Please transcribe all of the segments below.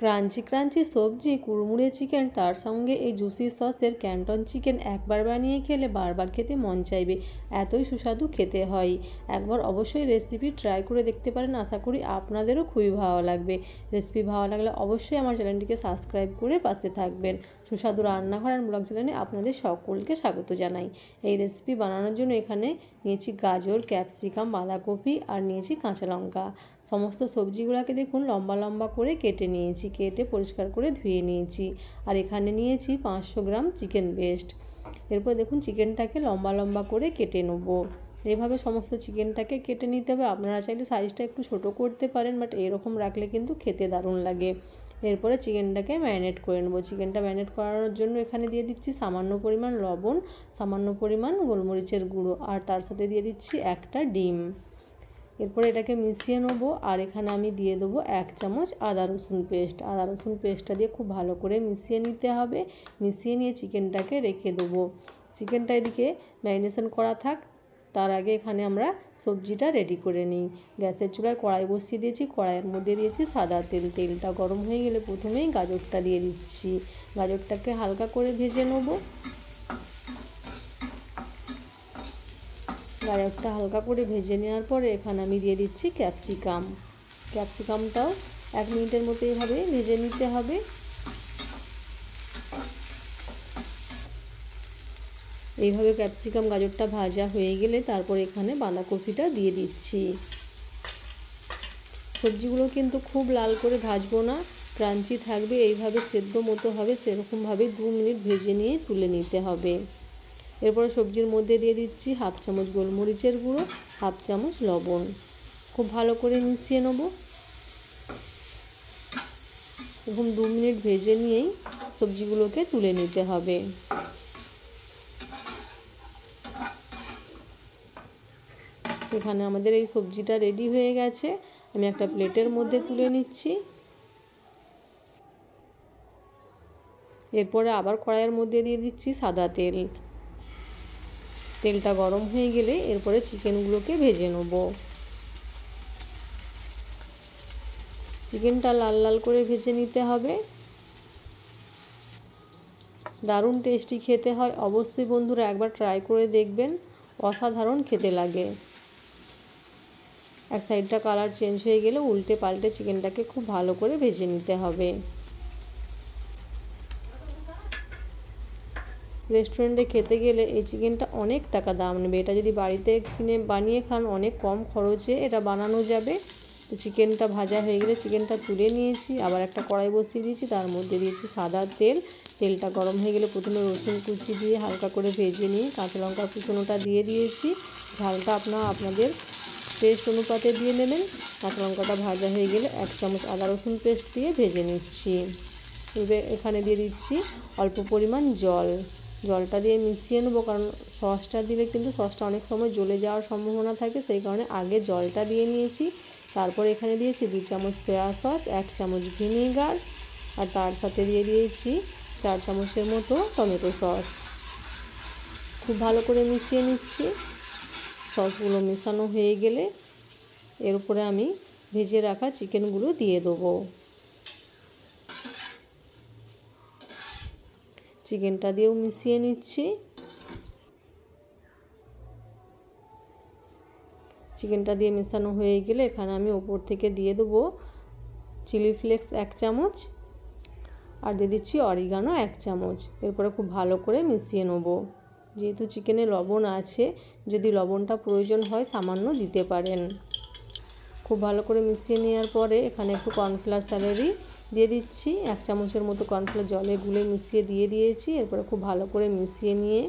Crunchy crunchy সবজি, কুড়মুড়ে chicken, তার সঙ্গে এই জুসি সসের ক্যান্টন চিকেন একবার বানিয়ে খেলে বারবার খেতে মন চাইবে, এতই সুস্বাদু খেতে হয়। একবার অবশ্যই রেসিপি ট্রাই করে দেখতে পারেন, আশা করি আপনাদেরও খুবই ভালো লাগবে। রেসিপি ভালো লাগলে অবশ্যই আমার চ্যানেলটিকে সাবস্ক্রাইব করে পাশে থাকবেন। সুস্বাদু রান্নাঘর অ্যান্ড ব্লগ চ্যানেলে আপনাদের সকলকে স্বাগত জানাই। এই রেসিপি বানানোর জন্য এখানে নিয়েছি গাজর, ক্যাপসিকাম, বাঁধাকপি আর নিয়েছি কাঁচা লঙ্কা। সমস্ত সবজিগুলোকে দেখুন লম্বা লম্বা করে কেটে নিয়েছি, কেটে পরিষ্কার করে ধুয়ে নিয়েছি। আর এখানে নিয়েছি 500 গ্রাম চিকেন ব্রেস্ট। এরপর দেখুন চিকেনটাকে লম্বা লম্বা করে কেটে নেব। এইভাবে সমস্ত চিকেনটাকে কেটে নিতে হবে। আপনারা চাইলে সাইজটা একটু ছোট করতে পারেন, বাট এরকম রাখলে কিন্তু খেতে দারুণ লাগে। এরপরে চিকেনটাকে ম্যারিনেট করে নেব। চিকেনটা ম্যারিনেট করানোর জন্য এখানে দিয়ে দিচ্ছি সামান্য পরিমাণ লবণ, সামান্য পরিমাণ গোলমরিচের গুঁড়ো, আর তার সাথে দিয়ে দিচ্ছি একটা ডিম। এরপর এটাকে মিশিয়ে নেবো। আর এখানে আমি দিয়ে দেবো 1 চামচ আদা রসুন পেস্ট। আদা রসুন পেস্টটা দিয়ে খুব ভালো করে মিশিয়ে নিতে হবে। মিশিয়ে নিয়ে চিকেনটাকে রেখে দেবো। চিকেনটা এদিকে ম্যারিনেশন করা থাক, তার আগে এখানে আমরা সবজিটা রেডি করে নিই। গ্যাসের চুলায় কড়াই বসিয়ে দিয়েছি, কড়াইয়ের মধ্যে দিয়েছি সাদা তেল। তেলটা গরম হয়ে গেলে প্রথমেই গাজরটা দিয়ে দিচ্ছি। গাজরটাকে হালকা করে ভেজে নেবো। গাজরটা হালকা করে ভেজে নেওয়ার পরে এখানে আমি দিয়ে দিচ্ছি ক্যাপসিকাম। ক্যাপসিকামটাও 1 মিনিটের মতো এইভাবে ভেজে নিতে হবে। এইভাবে ক্যাপসিকাম গাজরটা ভাজা হয়ে গেলে তারপর এখানে বাঁধাকপিটা দিয়ে দিচ্ছি। সবজিগুলো কিন্তু খুব লাল করে ভাজবো না, ক্রাঞ্চি থাকবে, এইভাবে সেদ্ধ মতো হবে সেরকমভাবে 2 মিনিট ভেজে নিয়ে তুলে নিতে হবে। এরপরে সবজির মধ্যে দিয়ে দিচ্ছি 1/2 চামচ গোলমরিচের গুঁড়ো, 1/2 চামচ লবণ। খুব ভালো করে মিশিয়ে নেব। এরকম 2 মিনিট ভেজে নিয়েই সবজিগুলোকে তুলে নিতে হবে। এখানে আমাদের এই সবজিটা রেডি হয়ে গেছে। আমি একটা প্লেটের মধ্যে তুলে নিচ্ছি। এরপরে আবার কড়াইয়ের মধ্যে দিয়ে দিচ্ছি সাদা তেল। তেলটা গরম হয়ে গেলে এরপরে চিকেনগুলোকে ভেজে নেব। চিকেনটা লাল লাল করে ভেজে নিতে হবে। দারুণ টেস্টি খেতে হয়, অবশ্যই বন্ধুরা একবার ট্রাই করে দেখবেন, অসাধারণ খেতে লাগে। এক সাইডটা কালার চেঞ্জ হয়ে গেলে উল্টে পাল্টে চিকেনটাকে খুব ভালো করে ভেজে নিতে হবে। রেস্টুরেন্টে খেতে গেলে এই চিকেনটা অনেক টাকা দাম নেবে। এটা যদি বাড়িতে কিনে বানিয়ে খান অনেক কম খরচে এটা বানানো যাবে। তো চিকেনটা ভাজা হয়ে গেলে চিকেনটা তুলে নিয়েছি। আবার একটা কড়াই বসিয়ে দিয়েছি, তার মধ্যে দিয়েছি সাদা তেল। তেলটা গরম হয়ে গেলে প্রথমে রসুন কুচি দিয়ে হালকা করে ভেজে নিয়ে কাঁচা লঙ্কা কুচনোটা দিয়ে দিয়েছি। ঝালটা আপনাদের পেস্ট অনুপাতে দিয়ে নেবেন। কাঁচা লঙ্কাটা ভাজা হয়ে গেলে 1 চামচ আদা রসুন পেস্ট দিয়ে ভেজে নিচ্ছি। এবার এখানে দিয়ে দিচ্ছি অল্প পরিমাণ জল। জলটা দিয়ে মিশিয়ে নেবো, কারণ সসটা দিলে কিন্তু সসটা অনেক সময় জ্বলে যাওয়ার সম্ভাবনা থাকে, সেই কারণে আগে জলটা দিয়ে নিয়েছি। তারপর এখানে দিয়েছি 2 চামচ সয়া সস, 1 চামচ ভিনেগার, আর তার সাথে দিয়ে দিয়েছি 4 চামচের মতো টমেটো সস। খুব ভালো করে মিশিয়ে নিচ্ছি। সসগুলো মেশানো হয়ে গেলে এর উপরে আমি ভেজে রাখা চিকেনগুলো দিয়ে দেবো। চিকেনটা দিয়েও মিশিয়ে নিচ্ছি। চিকেনটা দিয়ে মেশানো হয়ে গেলে এখানে আমি ওপর থেকে দিয়ে দেবো চিলি ফ্লেক্স 1 চামচ, আর দিয়ে দিচ্ছি অরিগানো 1 চামচ। এরপরে খুব ভালো করে মিশিয়ে নেব। যেহেতু চিকেনে লবণ আছে, যদি লবণটা প্রয়োজন হয় সামান্য দিতে পারেন। খুব ভালো করে মিশিয়ে নেওয়ার পরে এখানে একটু কর্নফ্লাওয়ার স্যালারি দিয়ে দিচ্ছি। 1 চামচের মতো কর্নফ্লাওয়ার জলে গুলে মিশিয়ে দিয়ে দিয়েছি। এরপরে খুব ভালো করে মিশিয়ে নিয়ে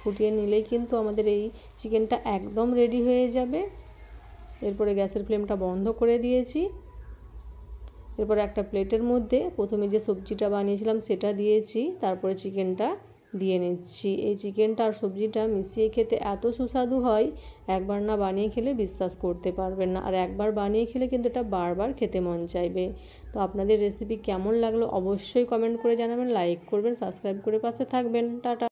ফুটিয়ে নিলেই কিন্তু আমাদের এই চিকেনটা একদম রেডি হয়ে যাবে। এরপরে গ্যাসের ফ্লেমটা বন্ধ করে দিয়েছি। এরপরে একটা প্লেটের মধ্যে প্রথমে যে সবজিটা বানিয়েছিলাম সেটা দিয়েছি, তারপরে চিকেনটা দিয়ে নিচ্ছি। এই চিকেনটা আর সবজিটা মিশিয়ে খেতে এত সুস্বাদু হয়, একবার না বানিয়ে খেলে বিশ্বাস করতে পারবেন না। আর একবার বানিয়ে খেলে কিন্তু এটা বারবার খেতে মন চাইবে। তো আপনাদের রেসিপি কেমন লাগলো অবশ্যই কমেন্ট করে জানাবেন, লাইক করবেন, সাবস্ক্রাইব করে পাশে থাকবেন। টাটা।